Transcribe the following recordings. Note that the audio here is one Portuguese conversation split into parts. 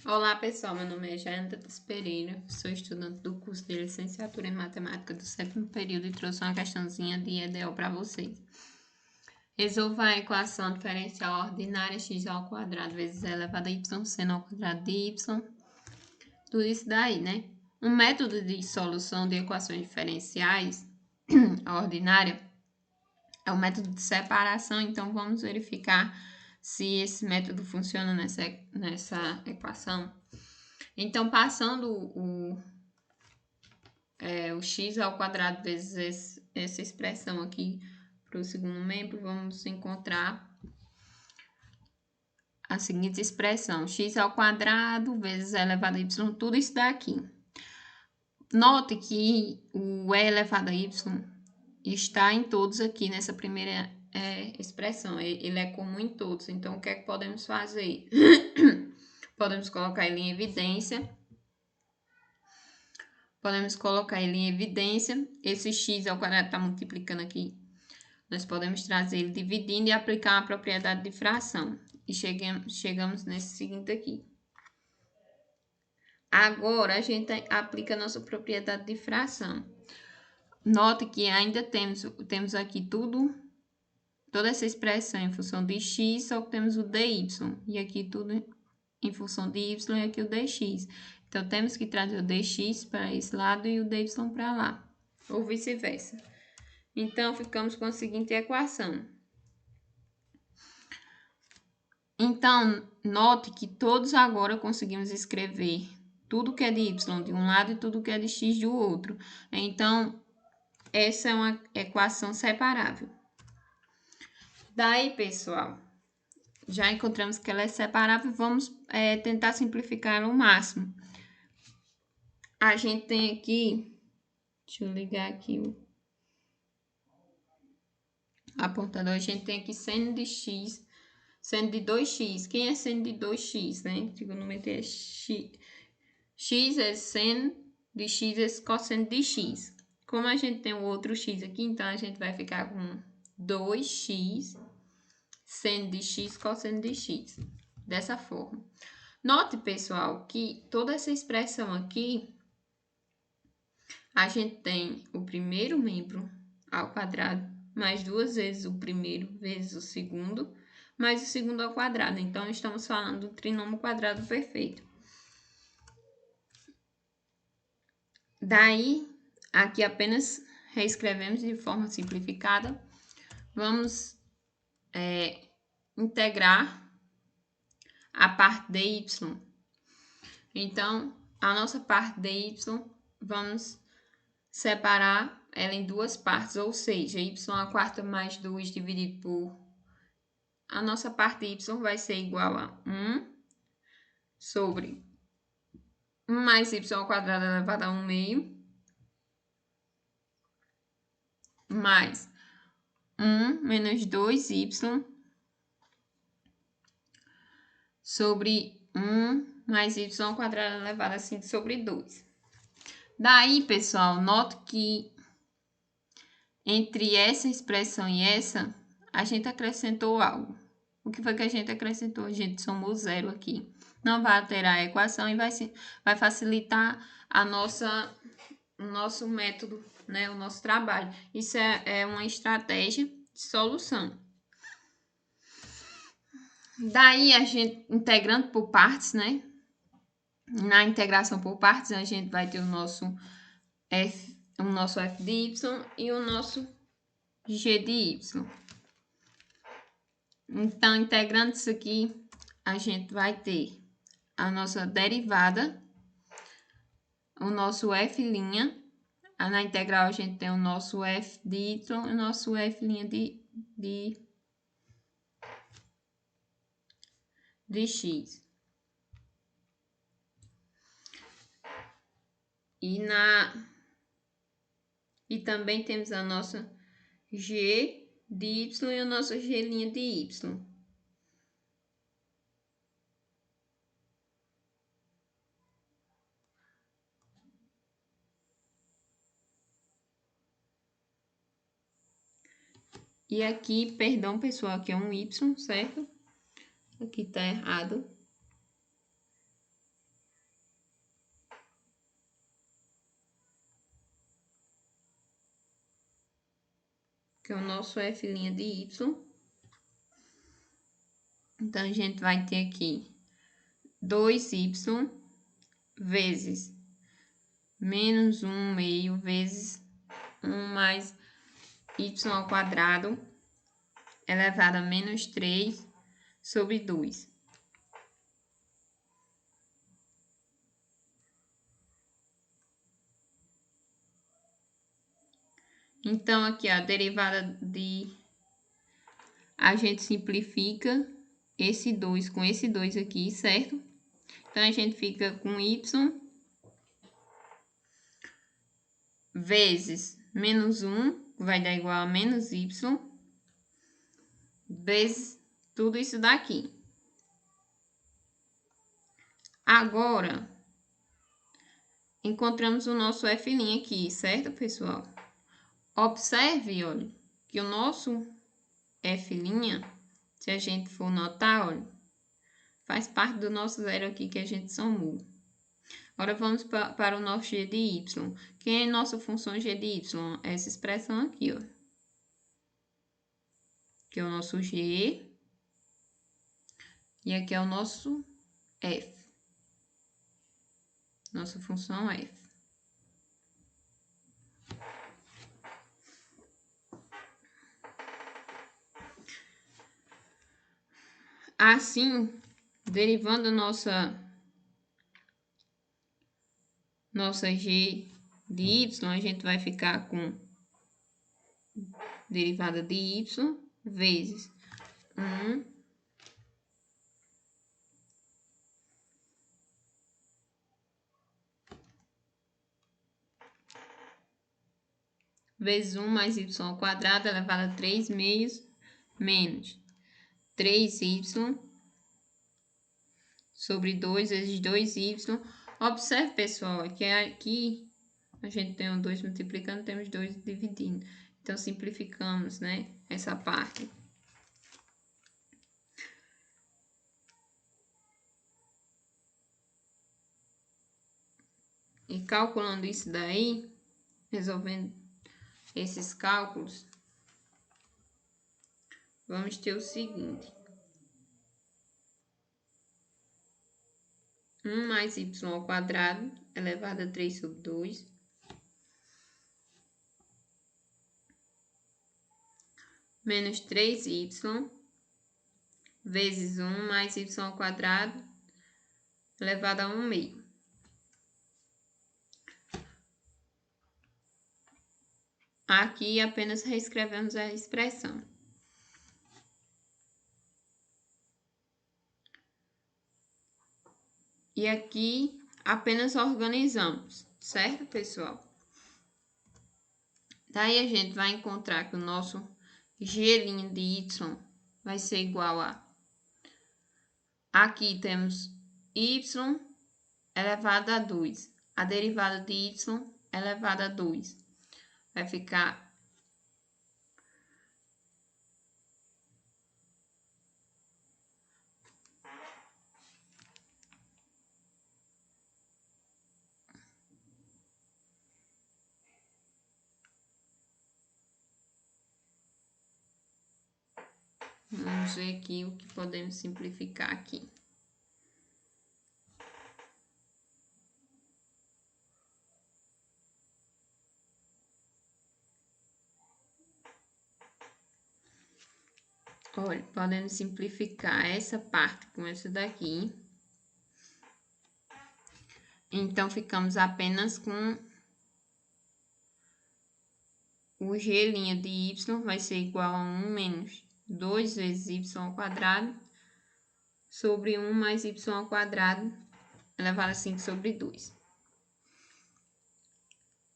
Olá pessoal, meu nome é Jânita Pereira, sou estudante do curso de Licenciatura em Matemática do 7º período e trouxe uma questãozinha de EDO para vocês. Resolva a equação diferencial ordinária x ao quadrado vezes e elevado a y seno ao quadrado de y. Tudo isso daí, né? Um método de solução de equações diferenciais ordinária é o método de separação, então vamos verificar se esse método funciona nessa equação. Então, passando o x ao quadrado vezes essa expressão aqui para o segundo membro, vamos encontrar a seguinte expressão: x ao quadrado vezes e elevado a y, tudo isso daqui. Note que o e elevado a y está em todos aqui nessa primeira expressão. Ele é comum em todos. Então, o que é que podemos fazer? Podemos colocar ele em evidência. Esse x ao quadrado está multiplicando aqui. Nós podemos trazer ele dividindo e aplicar a propriedade de fração. E chegamos nesse seguinte aqui. Agora, a gente aplica a nossa propriedade de fração. Note que ainda temos aqui toda essa expressão em função de x, só que temos o dy. E aqui tudo em função de y e aqui o dx. Então, temos que trazer o dx para esse lado e o dy para lá. Ou vice-versa. Então, ficamos com a seguinte equação. Então, note que todos agora conseguimos escrever tudo que é de y de um lado e tudo que é de x do outro. Então, essa é uma equação separável. Daí, pessoal, já encontramos que ela é separável, vamos tentar simplificar ao máximo. A gente tem aqui, deixa eu ligar aqui o apontador, a gente tem aqui seno de x, seno de 2x. Quem é seno de 2x, né? Trigonometria é x. X é seno de x vezes cosseno de x. Como a gente tem o outro x aqui, então a gente vai ficar com 2x seno de x cosseno de x. Dessa forma. Note, pessoal, que toda essa expressão aqui, a gente tem o primeiro membro ao quadrado, mais duas vezes o primeiro vezes o segundo, mais o segundo ao quadrado. Então, estamos falando do trinômio quadrado perfeito. Daí, aqui apenas reescrevemos de forma simplificada. Vamos integrar a parte dy. Então, a nossa parte dy, vamos separar ela em duas partes, ou seja, y a quarta mais 2 dividido por... A nossa parte y vai ser igual a 1 sobre 1 mais y ao quadrado elevado a 1 meio, mais 1 menos 2y sobre 1 mais y ao quadrado elevado a 5 sobre 2. Daí, pessoal, note que entre essa expressão e essa, a gente acrescentou algo. O que foi que a gente acrescentou? A gente somou zero aqui. Não vai alterar a equação e vai facilitar o nosso método, né? O nosso trabalho. Isso é uma estratégia de solução. Daí, a gente integrando por partes, né? Na integração por partes, a gente vai ter o nosso f de y e o nosso g de y. Então, integrando isso aqui, a gente vai ter a nossa derivada, o nosso f'. Na integral, a gente tem o nosso f de y e o nosso f' de x. E também temos a nossa g de y e o nosso g' de y. E aqui, perdão, pessoal, aqui é um y, certo? Aqui tá errado. que é o nosso f' de y. Então, a gente vai ter aqui 2y vezes menos 1 meio vezes 1 mais y ao quadrado elevado a menos 3 sobre 2. Então, aqui a derivada de... A gente simplifica esse 2 com esse 2 aqui, certo? Então, a gente fica com y vezes menos 1, vai dar igual a menos y, vezes tudo isso daqui. Agora, encontramos o nosso f' aqui, certo, pessoal? Observe, olha, que o nosso f', se a gente for notar, olha, faz parte do nosso zero aqui que a gente somou. Agora, vamos para o nosso g de y. Quem é nossa função g de y? Essa expressão aqui, ó. Que é o nosso g. E aqui é o nosso f. Nossa função f. Assim, derivando nossa g de y, a gente vai ficar com derivada de y vezes 1 vezes 1 mais y ao quadrado elevado a 3 meios menos 3y sobre 2 vezes 2y. Observe, pessoal, que aqui a gente tem um 2 multiplicando, temos 2 dividindo. Então, simplificamos, né, essa parte. E calculando isso daí, resolvendo esses cálculos, vamos ter o seguinte. 1 mais y ao quadrado elevado a 3 sobre 2. Menos 3y vezes 1 mais y ao quadrado elevado a 1 meio. Aqui apenas reescrevemos a expressão. E aqui apenas organizamos, certo, pessoal? Daí a gente vai encontrar que o nosso g' de y vai ser igual a... Aqui temos y elevado a 2. A derivada de y elevado a 2. Vai ficar... Vamos ver aqui o que podemos simplificar aqui. Olha, podemos simplificar essa parte com essa daqui. Então, ficamos apenas com o g' de y vai ser igual a 1 menos 2 vezes y ao quadrado sobre 1 mais y ao quadrado elevado a 5 sobre 2.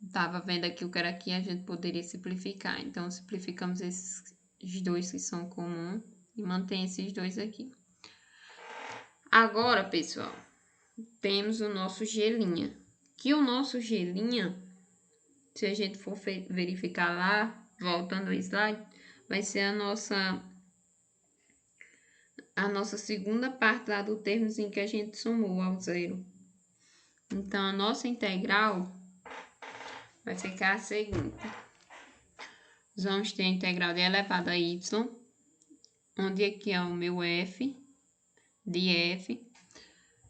Estava vendo aqui o que era aqui, a gente poderia simplificar. Então, simplificamos esses dois que são comuns e mantém esses dois aqui. Agora, pessoal, temos o nosso g'. Que o nosso g', se a gente for verificar lá, voltando ao slide, vai ser a nossa segunda parte lá do termozinho que a gente somou ao zero. Então, a nossa integral vai ficar a seguinte. vamos ter a integral de elevado a y, onde aqui é o meu f, de f,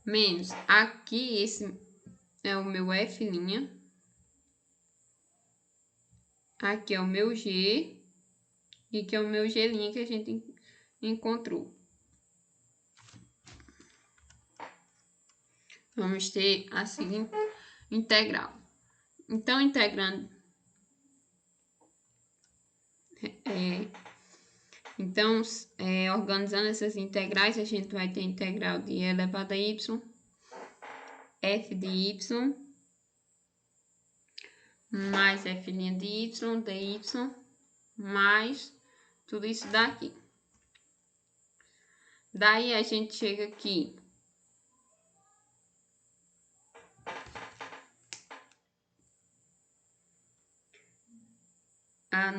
menos aqui esse é o meu f', aqui é o meu g, e aqui é o meu g' que a gente encontrou. Vamos ter a seguinte integral. Então, integrando... organizando essas integrais, a gente vai ter a integral de e elevado a y, f de y, mais f' de y, dy, mais tudo isso daqui. Daí a gente chega aqui. A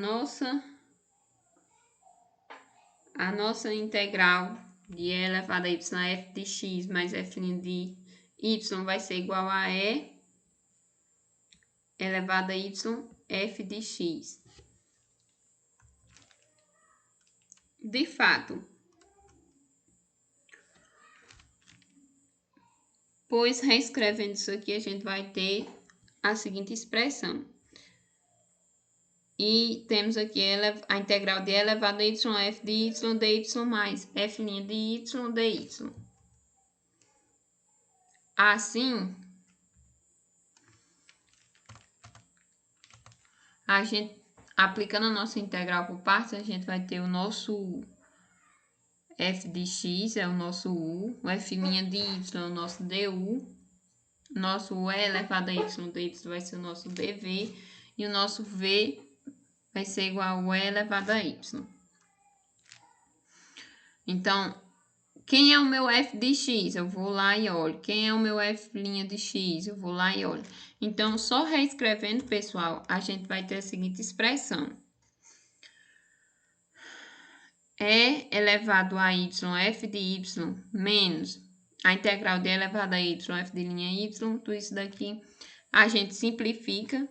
nossa integral de e elevado a y, f de x mais f' de y vai ser igual a e elevado a y, f de x. De fato, pois reescrevendo isso aqui, a gente vai ter a seguinte expressão. E temos aqui a integral de e elevado a y, f de y, dy, mais f' de y, dy. Assim, a gente, aplicando a nossa integral por partes, a gente vai ter o nosso f de x, é o nosso u, o f' de y é o nosso du, nosso e elevado a y dy vai ser o nosso dv, e o nosso v vai ser igual ao e elevado a y. Então, quem é o meu f de x? Eu vou lá e olho. Quem é o meu f' de x? Eu vou lá e olho. Então, só reescrevendo, pessoal, a gente vai ter a seguinte expressão. E elevado a y, f de y, menos a integral de e elevado a y, f de y, tudo isso daqui a gente simplifica.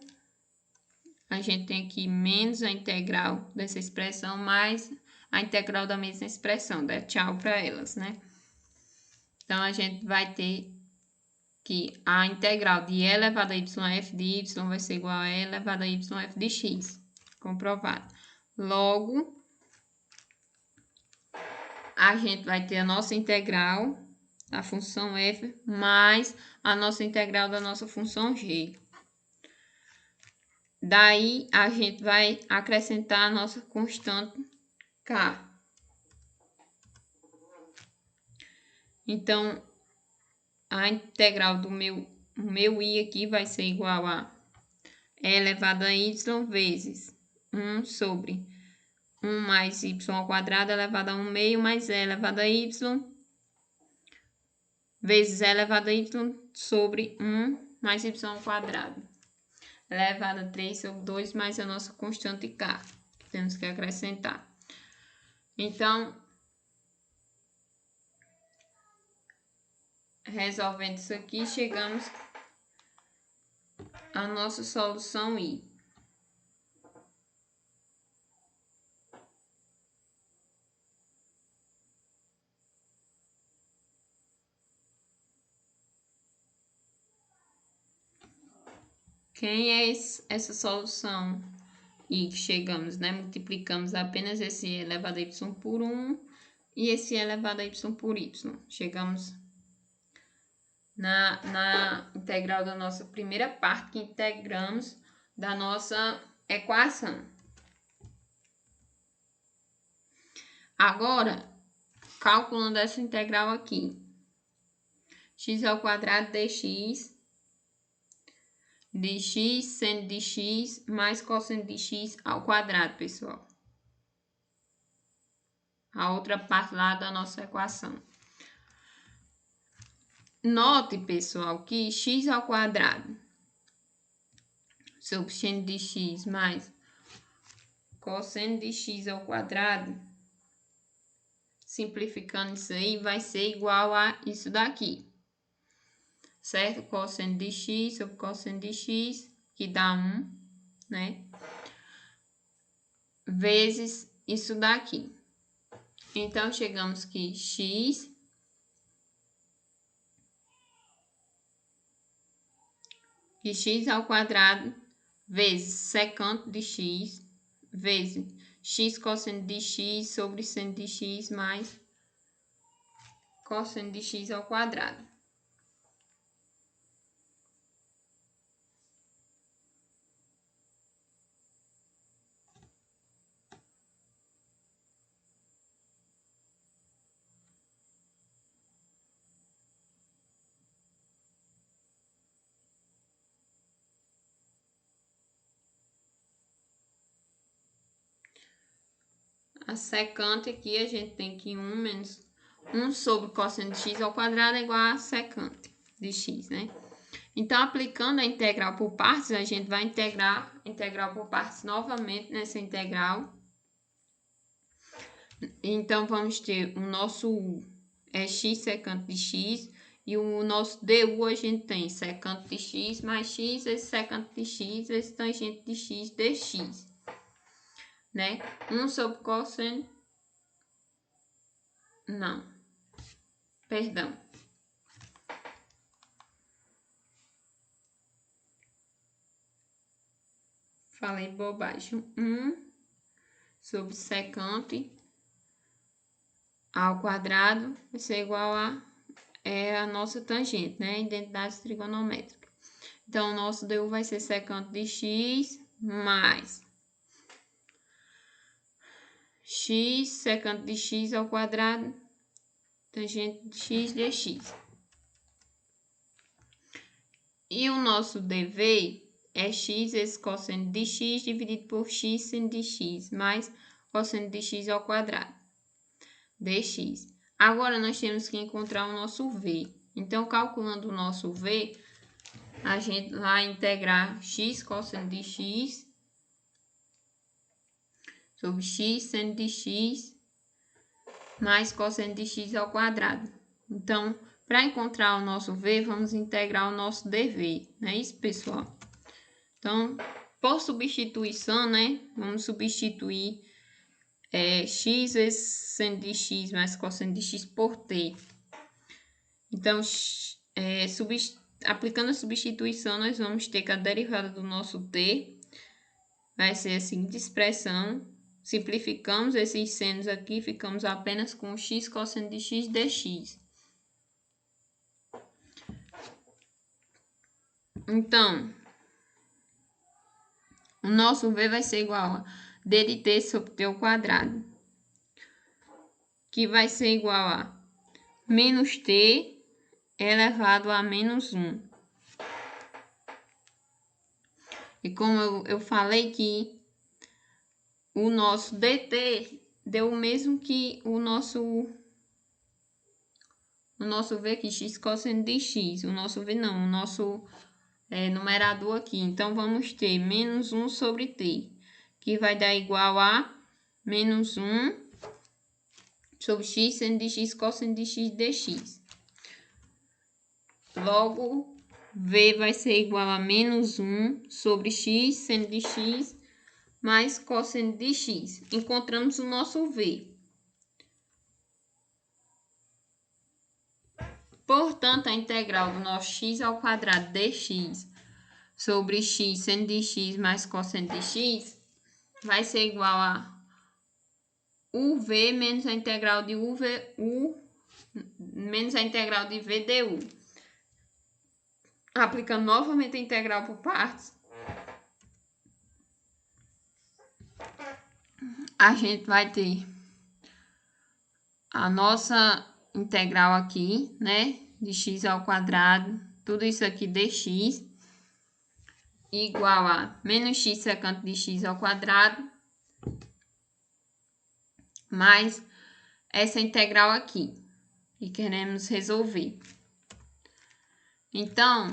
A gente tem aqui menos a integral dessa expressão, mais a integral da mesma expressão, dá tchau para elas, né? Então, a gente vai ter que a integral de e elevado a y, f de y vai ser igual a e elevado a y, f de x. Comprovado. Logo, a gente vai ter a nossa integral da função f mais a nossa integral da nossa função g. Daí, a gente vai acrescentar a nossa constante k. Então, a integral do meu i aqui vai ser igual a e elevado a y vezes 1 sobre 1 mais y ao quadrado elevado a 1 meio mais e elevado a y vezes e elevado a y sobre 1 mais y ao quadrado elevado a 3 sobre 2 mais a nossa constante k, que temos que acrescentar. Então, resolvendo isso aqui, chegamos à nossa solução I. Quem é essa solução I que chegamos, né? Multiplicamos apenas esse e elevado a y por 1 e esse e elevado a y por y. Chegamos na integral da nossa primeira parte, que integramos da nossa equação. Agora, calculando essa integral aqui, x ao quadrado dx seno de x mais cosseno de x ao quadrado, pessoal. A outra parte lá da nossa equação. Note, pessoal, que x ao quadrado sobre seno de x mais cosseno de x ao quadrado, simplificando isso aí, vai ser igual a isso daqui. Certo? Cosseno de x sobre cosseno de x, que dá 1, né? vezes isso daqui. Então, chegamos que x ao quadrado vezes secante de x vezes x cosseno de x sobre seno de x mais cosseno de x ao quadrado. A secante aqui a gente tem que 1 menos 1 sobre cosseno de x ao quadrado é igual a secante de x, né? Então, aplicando a integral por partes, a gente vai integrar a integral por partes novamente nessa integral. Então, vamos ter o nosso u é x secante de x e o nosso du a gente tem secante de x mais x vezes secante de x vezes tangente de x dx, né? 1 sobre cosseno, não, perdão. Falei bobagem. 1 sobre secante ao quadrado vai ser igual a nossa tangente, né? Identidade trigonométrica. Então, o nosso du vai ser secante de x mais x secante de x ao quadrado, tangente de x dx. E o nosso dv é x vezes cosseno de x dividido por x seno de x mais cosseno de x ao quadrado dx. Agora, nós temos que encontrar o nosso v. Então, calculando o nosso v, a gente vai integrar x cosseno de x sobre x seno de x mais cosseno de x ao quadrado. Então, para encontrar o nosso v, vamos integrar o nosso dv, não é isso, pessoal? Então, por substituição, né, vamos substituir x vezes seno de x mais cosseno de x por t. Então, aplicando a substituição, nós vamos ter que a derivada do nosso t vai ser a seguinte expressão. Simplificamos esses senos aqui, ficamos apenas com x cosseno de x dx. Então, o nosso v vai ser igual a d de t sobre t ao quadrado, que vai ser igual a menos t elevado a menos 1. E como eu falei que o nosso dt deu o mesmo que o nosso v aqui, x cosseno de x. O nosso v não, o nosso numerador aqui. Então, vamos ter menos 1 sobre t, que vai dar igual a menos 1 sobre x seno de x cosseno de x dx. Logo, v vai ser igual a menos 1 sobre x seno de x mais cosseno de x. Encontramos o nosso v. Portanto, a integral do nosso x ao quadrado dx sobre x seno de x mais cosseno de x vai ser igual a uv menos a integral de menos a integral de v du. Aplicando novamente a integral por partes, a gente vai ter a nossa integral aqui, né, de x ao quadrado, tudo isso aqui dx, igual a menos x secante de x ao quadrado, mais essa integral aqui, que queremos resolver. Então,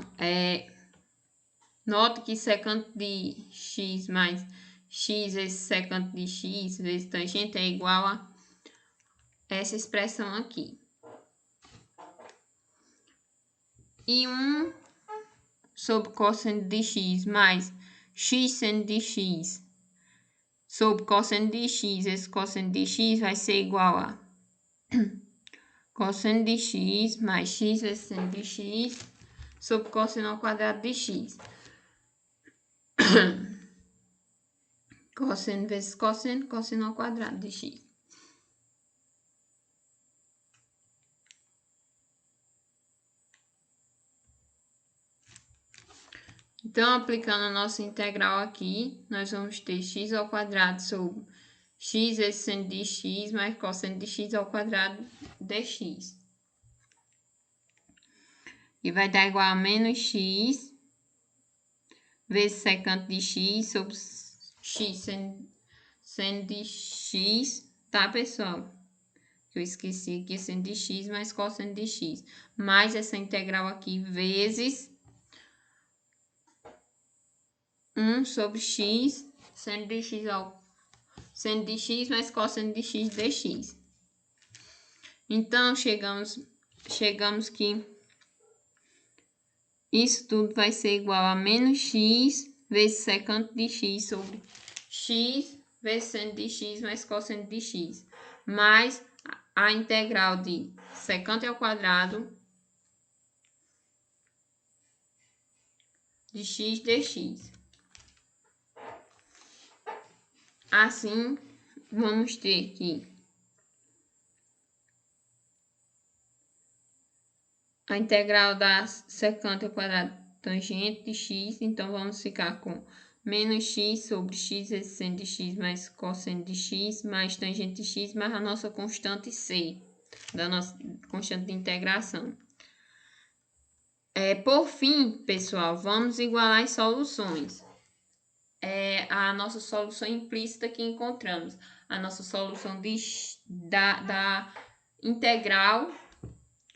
note que secante de x mais x vezes secante de x vezes tangente é igual a essa expressão aqui. E 1 sobre cosseno de x mais x seno de x sobre cosseno de x. Esse cosseno de x vai ser igual a cosseno de x mais x vezes seno de x sobre cosseno ao quadrado de x. Cosseno vezes cosseno, cosseno ao quadrado de x. Então, aplicando a nossa integral aqui, nós vamos ter x ao quadrado sobre x vezes seno de x mais cosseno de x ao quadrado dx. E vai dar igual a menos x vezes secante de x sobre x seno de x, tá, pessoal? Eu esqueci aqui seno de x mais cosseno de x. Mais essa integral aqui vezes 1 sobre x seno de x seno de x mais cosseno de x dx. Então, chegamos que isso tudo vai ser igual a menos x vezes secante de x sobre x vezes seno de x mais cosseno de x, mais a integral de secante ao quadrado de x dx. Assim, vamos ter que a integral da secante ao quadrado tangente de x, então vamos ficar com menos x sobre x vezes seno de x mais cosseno de x, mais tangente de x, mais a nossa constante c, da nossa constante de integração. Por fim, pessoal, vamos igualar as soluções. A nossa solução implícita que encontramos, a nossa solução da integral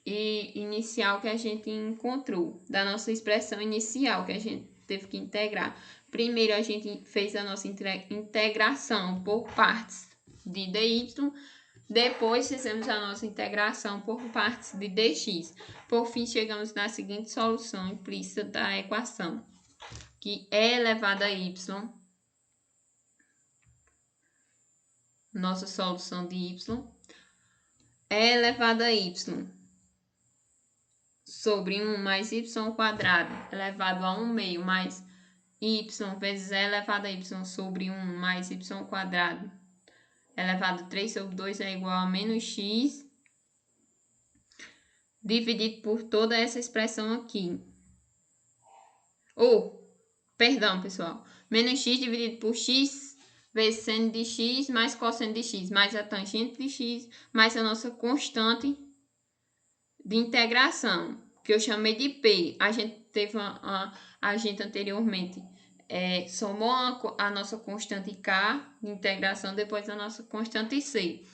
inicial que a gente encontrou, da nossa expressão inicial que a gente teve que integrar. Primeiro a gente fez a nossa integração por partes de dy, depois fizemos a nossa integração por partes de dx. Por fim, chegamos na seguinte solução implícita da equação, que é elevado a y, nossa solução de y, é elevado a y sobre 1 mais y ao quadrado elevado a 1 meio mais y vezes e elevado a y sobre 1 mais y ao quadrado elevado a 3 sobre 2 é igual a menos x dividido por toda essa expressão aqui. Perdão, pessoal. Menos x dividido por x vezes seno de x mais cosseno de x, mais a tangente de x, mais a nossa constante de integração, que eu chamei de P. A gente teve a gente anteriormente somou a nossa constante K de integração, depois a nossa constante C.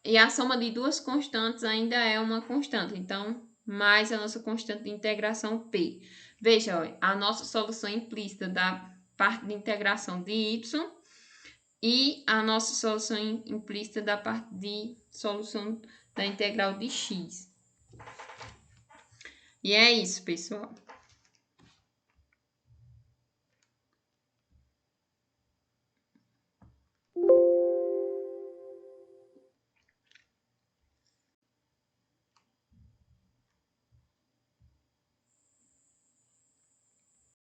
E a soma de duas constantes ainda é uma constante, então, mais a nossa constante de integração P. Veja, ó, a nossa solução implícita da parte de integração de y e a nossa solução implícita da parte de solução da integral de x. E é isso, pessoal.